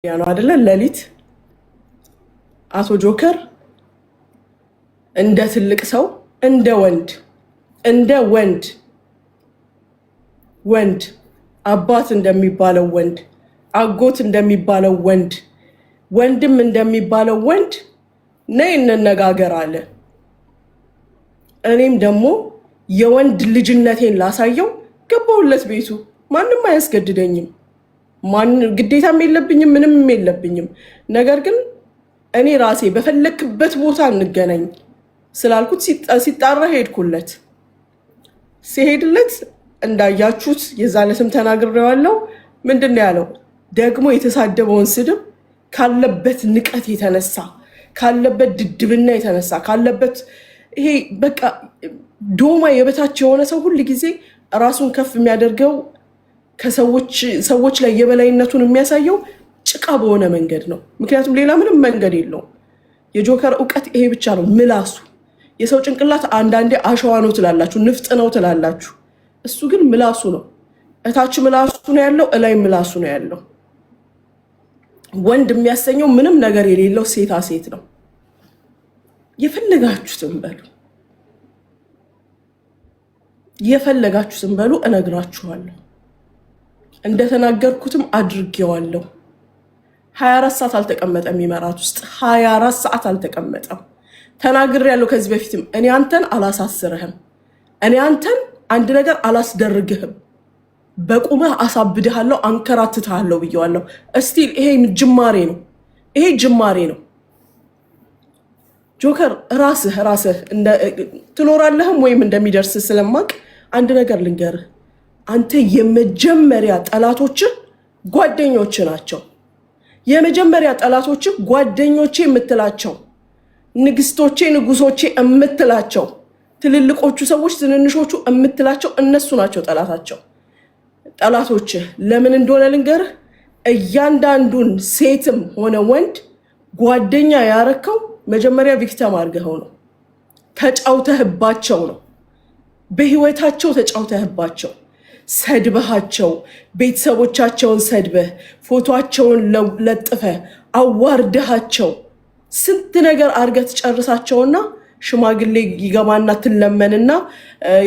ነው አይደለ? ሌሊት አቶ ጆከር እንደ ትልቅ ሰው እንደ ወንድ አባት እንደሚባለው ወንድ አጎት እንደሚባለው ወንድም እንደሚባለው ወንድ ነይ እንነጋገር አለ። እኔም ደግሞ የወንድ ልጅነቴን ላሳየው ገባሁለት ቤቱ። ማንም አያስገድደኝም። ግዴታም የለብኝም፣ ምንም የለብኝም። ነገር ግን እኔ ራሴ በፈለክበት ቦታ እንገናኝ ስላልኩት ሲጣራ ሄድኩለት። ሲሄድለት እንዳያችሁት የዛለትም ተናግሬዋለሁ። ምንድን ነው ያለው? ደግሞ የተሳደበውን ስድብ ካለበት ንቀት የተነሳ ካለበት ድድብና የተነሳ ካለበት ይሄ በቃ ዶማ የበታች የሆነ ሰው ሁል ጊዜ ራሱን ከፍ የሚያደርገው ከሰዎች ላይ የበላይነቱን የሚያሳየው ጭቃ በሆነ መንገድ ነው። ምክንያቱም ሌላ ምንም መንገድ የለውም። የጆከር እውቀት ይሄ ብቻ ነው፣ ምላሱ። የሰው ጭንቅላት አንዳንዴ አሸዋ ነው ትላላችሁ፣ ንፍጥ ነው ትላላችሁ። እሱ ግን ምላሱ ነው። እታች ምላሱ ነው ያለው፣ እላይ ምላሱ ነው ያለው። ወንድ የሚያሰኘው ምንም ነገር የሌለው ሴታ ሴት ነው። የፈለጋችሁትን በሉ፣ እነግራችኋለሁ። እንደተናገርኩትም አድርጌዋለሁ። 24 ሰዓት አልተቀመጠም። ኢመራት ውስጥ 24 ሰዓት አልተቀመጠም። ተናግሬያለሁ ከዚህ በፊትም። እኔ አንተን አላሳስርህም፣ እኔ አንተን አንድ ነገር አላስደርግህም፣ በቁመህ አሳብድሃለሁ፣ አንከራትትሃለሁ ብየዋለሁ። እስቲል ይሄ ጅማሬ ነው። ጆከር ራስህ ትኖራለህም ወይም እንደሚደርስ ስለማቅ አንድ ነገር ልንገርህ። አንተ የመጀመሪያ ጠላቶችህ ጓደኞች ናቸው። የመጀመሪያ ጠላቶችህ ጓደኞቼ የምትላቸው፣ ንግስቶቼ፣ ንጉሶቼ የምትላቸው፣ ትልልቆቹ ሰዎች፣ ትንንሾቹ የምትላቸው እነሱ ናቸው ጠላቶችህ። ለምን እንደሆነ ልንገርህ። እያንዳንዱን ሴትም ሆነ ወንድ ጓደኛ ያረከው መጀመሪያ ቪክተም አድርገኸው ነው፣ ተጫውተህባቸው ነው። በህይወታቸው ተጫውተህባቸው፣ ሰድበሃቸው፣ ቤተሰቦቻቸውን ሰድበህ፣ ፎቶቸውን ለጥፈህ፣ አዋርደሃቸው፣ ስንት ነገር አድርገህ ትጨርሳቸውና ሽማግሌ ይገባና ትለመንና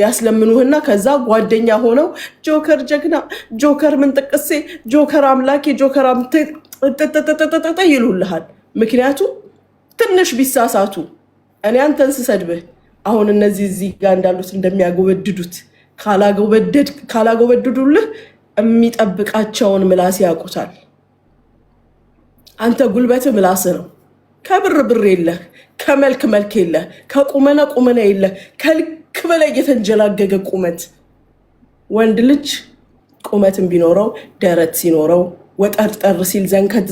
ያስለምኑህና ከዛ ጓደኛ ሆነው ጆከር ጀግና፣ ጆከር ምንጥቅሴ፣ ጆከር አምላኬ፣ ጆከር ይሉልሃል። ምክንያቱም ትንሽ ቢሳሳቱ እኔ አንተን ስሰድብህ አሁን እነዚህ እዚህ ጋር እንዳሉት እንደሚያጎበድዱት ካላጎበድዱልህ የሚጠብቃቸውን ምላስ ያውቁታል። አንተ ጉልበት ምላስ ነው። ከብር የለህ፣ ከመልክ የለህ፣ ከቁመና የለህ፣ ከልክ በላይ የተንጀላገገ ቁመት። ወንድ ልጅ ቁመትን ቢኖረው ደረት ሲኖረው ወጠርጠር ሲል ዘንከት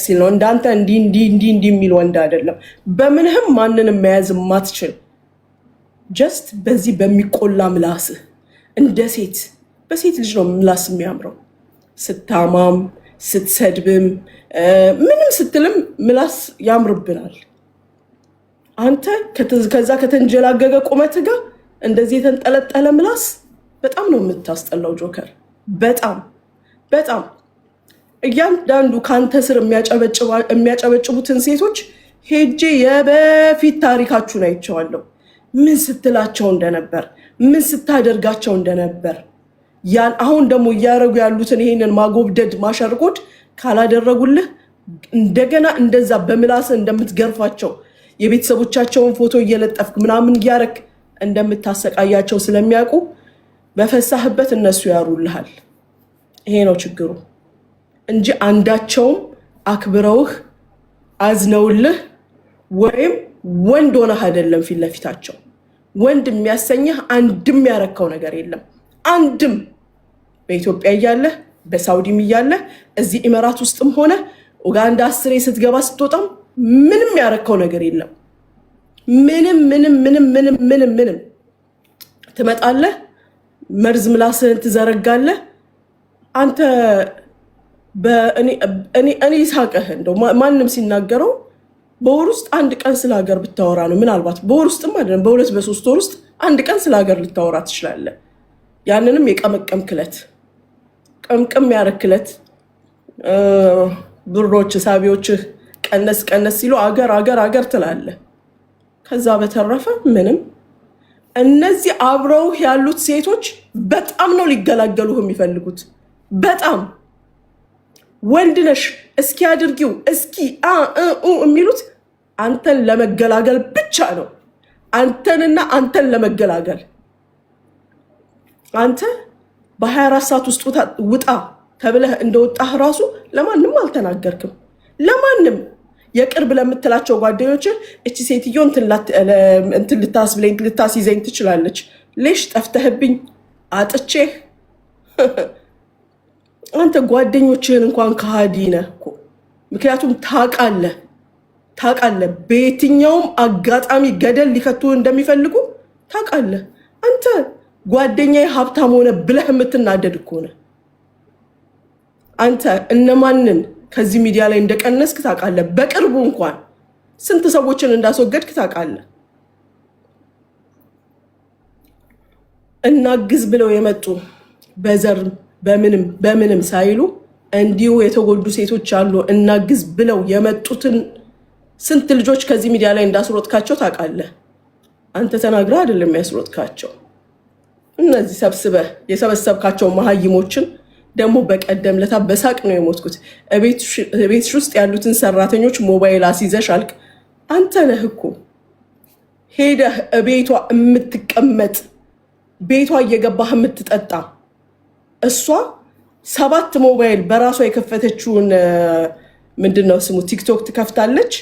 ሲል ነው። እንዳንተ እንዲህ የሚል ወንድ አይደለም። በምንህም ማንንም መያዝ ማትችል ጀስት በዚህ በሚቆላ ምላስህ እንደ ሴት በሴት ልጅ ነው ምላስ የሚያምረው። ስታማም ስትሰድብም ምንም ስትልም ምላስ ያምርብናል። አንተ ከዛ ከተንጀላገገ ቁመት ጋር እንደዚህ የተንጠለጠለ ምላስ በጣም ነው የምታስጠላው ጆከር። በጣም እያንዳንዱ ከአንተ ስር የሚያጨበጭቡትን ሴቶች ሄጄ የበፊት ታሪካችሁን አይቼዋለሁ። ምን ስትላቸው እንደነበር፣ ምን ስታደርጋቸው እንደነበር። አሁን ደግሞ እያደረጉ ያሉትን ይሄንን ማጎብደድ ማሸርጎድ ካላደረጉልህ እንደገና እንደዛ በምላስህ እንደምትገርፋቸው፣ የቤተሰቦቻቸውን ፎቶ እየለጠፍክ ምናምን እያረክ እንደምታሰቃያቸው ስለሚያውቁ በፈሳህበት እነሱ ያሩልሃል። ይሄ ነው ችግሩ እንጂ አንዳቸውም አክብረውህ አዝነውልህ ወይም ወንድ ሆነህ አይደለም ፊት ለፊታቸው። ወንድ የሚያሰኝህ አንድም ያረከው ነገር የለም። አንድም በኢትዮጵያ እያለህ በሳውዲም እያለህ እዚህ ኢመራት ውስጥም ሆነ ኡጋንዳ 10 ስትገባ ስትወጣም ምንም ያረከው ነገር የለም። ምንም ትመጣለህ፣ መርዝ ምላስህን ትዘረጋለህ። አንተ እኔ ሳቀህ እንደው ማንም ሲናገረው በወር ውስጥ አንድ ቀን ስለ ሀገር ብታወራ ነው። ምናልባት በወር ውስጥም አይደለም በ2 በ3 ወር ውስጥ አንድ ቀን ስለ ሀገር ልታወራ ትችላለህ። ያንንም የቀመቀም ክለት ቀምቀም ያረክለት ብሮች ሳቢዎች ቀነስ ቀነስ ሲሉ አገር አገር አገር ትላለህ። ከዛ በተረፈ ምንም። እነዚህ አብረው ያሉት ሴቶች በጣም ነው ሊገላገሉህ የሚፈልጉት። በጣም ወንድ ነሽ እስኪ አድርጊው እስኪ የሚሉት አንተን ለመገላገል ብቻ ነው። አንተንና አንተን ለመገላገል። አንተ በ24 ሰዓት ውስጥ ውጣ ተብለህ እንደወጣህ ራሱ ለማንም አልተናገርክም። ለማንም የቅርብ ለምትላቸው ጓደኞች እቺ ሴትዮ እንትን ልታስብለኝ ልታስይዘኝ ትችላለች። ሌሽ ጠፍተህብኝ አጥቼህ አንተ ጓደኞችህን እንኳን ከሃዲ ነህ እኮ። ምክንያቱም ታውቃለህ በየትኛውም አጋጣሚ ገደል ሊከቱህ እንደሚፈልጉ ታውቃለህ። አንተ ጓደኛዬ ሀብታም ሆነ ብለህ የምትናደድ እኮ ነህ። አንተ እነማንን ከዚህ ሚዲያ ላይ እንደቀነስክ ታውቃለህ። በቅርቡ እንኳን ስንት ሰዎችን እንዳስወገድክ ታውቃለህ። እናግዝ ብለው የመጡ በዘር በምንም ሳይሉ እንዲሁ የተጎዱ ሴቶች አሉ። እናግዝ ብለው የመጡትን ስንት ልጆች ከዚህ ሚዲያ ላይ እንዳስሮጥካቸው ታውቃለህ። አንተ ተናግረህ አይደለም ያስሮጥካቸው። እነዚህ ሰብስበህ የሰበሰብካቸው መሀይሞችን ደግሞ በቀደም ለታ በሳቅ ነው የሞትኩት። ቤትሽ ውስጥ ያሉትን ሰራተኞች ሞባይል አስይዘሽ አልክ። አንተ ነህ እኮ ሄደህ ቤቷ የምትቀመጥ ቤቷ እየገባህ የምትጠጣ። እሷ 7 ሞባይል በራሷ የከፈተችውን ምንድነው ስሙ ቲክቶክ ትከፍታለች።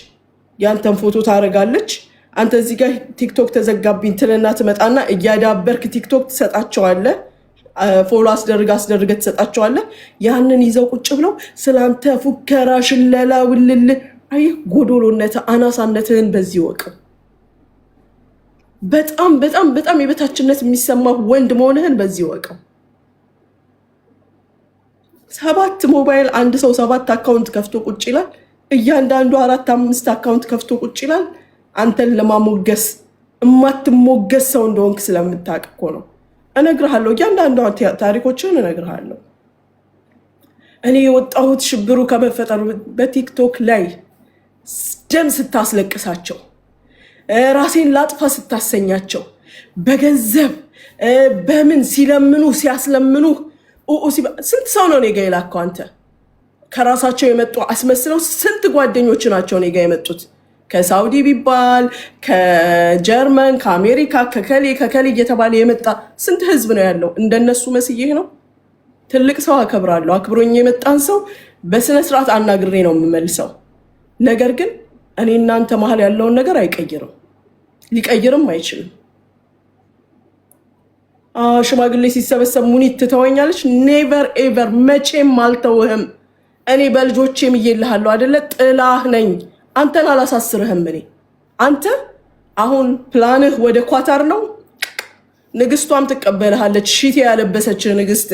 ያንተን ፎቶ ታደርጋለች። አንተ እዚህ ጋር ቲክቶክ ተዘጋብኝ ትልና ትመጣና እያዳበርክ ቲክቶክ ትሰጣቸዋለህ። ፎሎ አስደርገህ ትሰጣቸዋለህ። ያንን ይዘው ቁጭ ብለው ስላንተ ፉከራ፣ ሽለላ፣ ውልል። አይ ጎዶሎነት አናሳነትህን በዚህ ወቅ። በጣም በጣም በጣም የበታችነት የሚሰማ ወንድ መሆንህን በዚህ ወቀው። 7 ሞባይል አንድ ሰው 7 አካውንት ከፍቶ ቁጭ ይላል። እያንዳንዱ 4-5 አካውንት ከፍቶ ቁጭ ይላል። አንተን ለማሞገስ እማትሞገስ ሰው እንደሆንክ ስለምታውቅ እኮ ነው። እነግርሃለሁ፣ እያንዳንዱ ታሪኮችን እነግርሃለሁ። እኔ የወጣሁት ሽብሩ ከመፈጠሩ በቲክቶክ ላይ ደም ስታስለቅሳቸው፣ ራሴን ላጥፋ ስታሰኛቸው፣ በገንዘብ በምን ሲለምኑ ሲያስለምኑ ስንት ሰው ነው እኔ ጋ የላከው? አንተ ከራሳቸው የመጡ አስመስለው ስንት ጓደኞች ናቸው እኔ ጋ የመጡት? ከሳውዲ ቢባል ከጀርመን ከአሜሪካ ከከሌ እየተባለ የመጣ ስንት ህዝብ ነው ያለው? እንደነሱ መስዬህ ነው? ትልቅ ሰው አከብራለሁ። አክብሮኝ የመጣን ሰው በስነስርዓት አናግሬ ነው የምመልሰው። ነገር ግን እኔ እናንተ መሀል ያለውን ነገር አይቀይርም፣ ሊቀይርም አይችልም። ሽማግሌ ሲሰበሰብ ሙኒት ትተወኛለች? ኔቨር ኤቨር፣ መቼም አልተውህም። እኔ በልጆቼም እየልሃለሁ አይደለ? ጥላህ ነኝ። አንተን አላሳስርህም። እኔ አንተ አሁን ፕላንህ ወደ ኳታር ነው። ንግስቷም ትቀበልሃለች። ሺቴ ያለበሰችህ ንግስት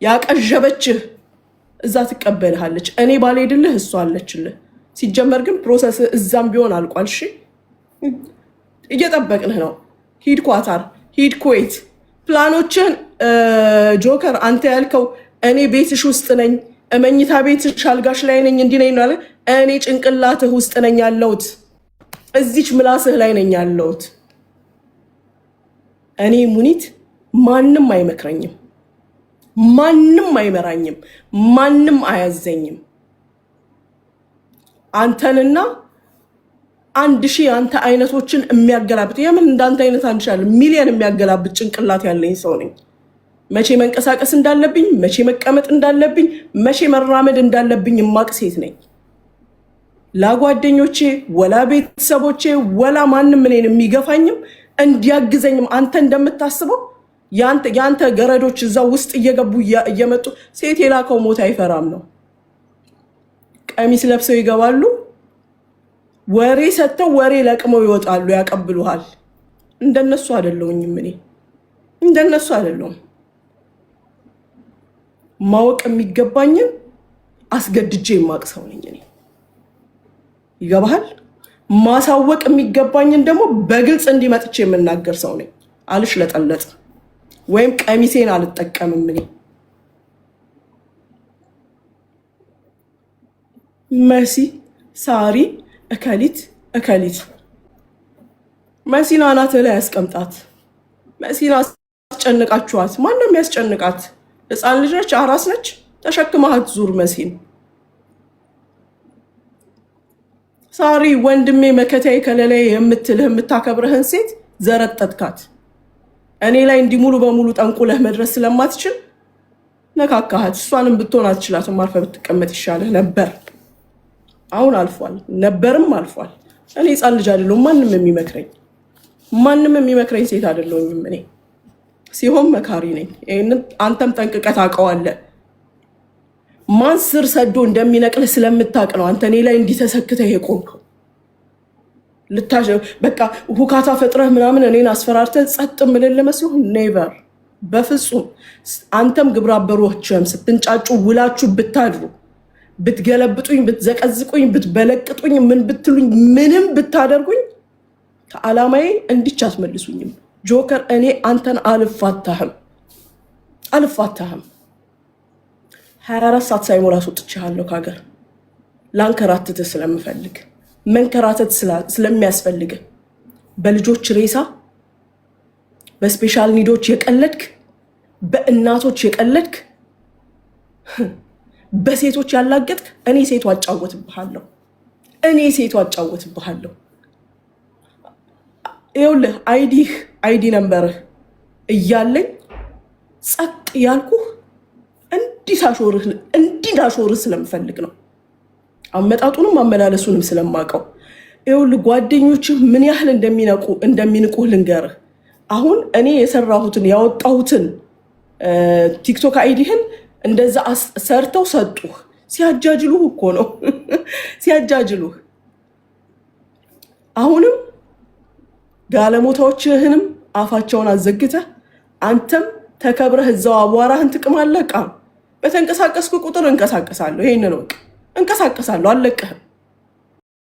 ያቀዠበችህ እዛ ትቀበልሃለች። እኔ ባልሄድልህ እሷ አለችልህ። ሲጀመር ግን ፕሮሰስ እዛም ቢሆን አልቋል። እሺ እየጠበቅንህ ነው። ሂድ ኳታር፣ ሂድ ኩዌት። ፕላኖችን ጆከር አንተ ያልከው እኔ ቤትሽ ውስጥ ነኝ፣ መኝታ ቤትሽ አልጋሽ ላይ ነኝ፣ እንዲህ ነኝ ነው። እኔ ጭንቅላትህ ውስጥ ነኝ ያለሁት፣ እዚች ምላስህ ላይ ነኝ ያለሁት። እኔ ሙኒት ማንም አይመክረኝም፣ ማንም አይመራኝም፣ ማንም አያዘኝም። አንተንና 1000 አንተ አይነቶችን የሚያገላብጥ የምን እንዳንተ አይነት አንሻል ሚሊዮን የሚያገላብጥ ጭንቅላት ያለኝ ሰው ነኝ። መቼ መንቀሳቀስ እንዳለብኝ፣ መቼ መቀመጥ እንዳለብኝ፣ መቼ መራመድ እንዳለብኝ የማቅ ሴት ነኝ። ላጓደኞቼ ወላ ቤተሰቦቼ ወላ ማንም እኔን የሚገፋኝም እንዲያግዘኝም አንተ እንደምታስበው ያንተ ገረዶች እዛ ውስጥ እየገቡ እየመጡ ሴት የላከው ሞት አይፈራም ነው። ቀሚስ ለብሰው ይገባሉ፣ ወሬ ሰጥተው ወሬ ለቅመው ይወጣሉ፣ ያቀብሉሃል። እንደነሱ አይደለሁኝም እኔ፣ እንደነሱ አይደለሁም። ማወቅ የሚገባኝን አስገድጄ የማቅ ሰው ነኝ እኔ። ይገባሃል? ማሳወቅ የሚገባኝን ደግሞ በግልጽ እንዲመጥቼ የምናገር ሰው ነኝ። አልሽለጠለጥ ወይም ቀሚሴን አልጠቀምም እኔ። መሲ፣ ሳሪ፣ እከሊት መሲን አናት ላይ ያስቀምጣት። መሲን አስጨንቃችኋት። ማንም ያስጨንቃት? ሕፃን ልጅ ነች፣ አራስ ነች። ተሸክማት ዙር መሲን። ሳሪ ወንድሜ መከታዬ ከለላይ የምትልህ የምታከብረህን ሴት ዘረጠጥካት። እኔ ላይ እንዲህ ሙሉ በሙሉ ጠንቁለህ መድረስ ስለማትችል ነካካሃት። እሷንም ብትሆን አትችላትም። አርፈህ ብትቀመጥ ይሻልህ ነበር። አሁን አልፏል፣ ነበርም አልፏል። እኔ ሕፃን ልጅ አይደለሁም። ማንም የሚመክረኝ ሴት አይደለሁም። እኔ ሲሆን መካሪ ነኝ። ይህንን አንተም ጠንቅቀህ ታውቀዋለህ። ማን ስር ሰዶ እንደሚነቅልህ ስለምታውቅ ነው አንተ እኔ ላይ እንዲተሰክተህ የቆምከው። በቃ ሁካታ ፈጥረህ ምናምን እኔን አስፈራርተህ ጸጥ ምልል መስሎ ኔቨር፣ በፍጹም። አንተም ግብረ አበሮችም ስትንጫጩ ውላችሁ ብታድሩ፣ ብትገለብጡኝ፣ ብትዘቀዝቁኝ፣ ብትበለቅጡኝ፣ ምን ብትሉኝ፣ ምንም ብታደርጉኝ ከዓላማዬ እንዲች አትመልሱኝም። ጆከር እኔ አንተን አልፋታህም። 24 ሰዓት ሳይሞላ አስወጥቼሃለሁ ከሀገር። ላንከራትትህ ስለምፈልግ መንከራተት ስለሚያስፈልግ በልጆች ሬሳ፣ በስፔሻል ኒዶች የቀለድክ፣ በእናቶች የቀለድክ፣ በሴቶች ያላገጥክ፣ እኔ ሴቱ አጫወትብሃለሁ። ይኸውልህ አይዲ ነምበርህ እያለኝ ጸጥ ያልኩህ እንዲዳሾርህ ስለምፈልግ ነው። አመጣጡንም አመላለሱንም ስለማውቀው። ይኸውልህ ጓደኞችህ ምን ያህል እንደሚንቁህ ልንገርህ። አሁን እኔ የሰራሁትን ያወጣሁትን ቲክቶክ አይዲህን እንደዛ ሰርተው ሰጡህ። ሲያጃጅሉህ እኮ ነው ሲያጃጅሉህ። አሁንም ጋለሞታዎችህንም አፋቸውን አዘግተህ አንተም ተከብረህ እዛው አቧራህን ትቅማለህ። በተንቀሳቀስኩ ቁጥር እንቀሳቀሳለሁ። ይሄንን ወቅ እንቀሳቀሳለሁ፣ አልለቅህም።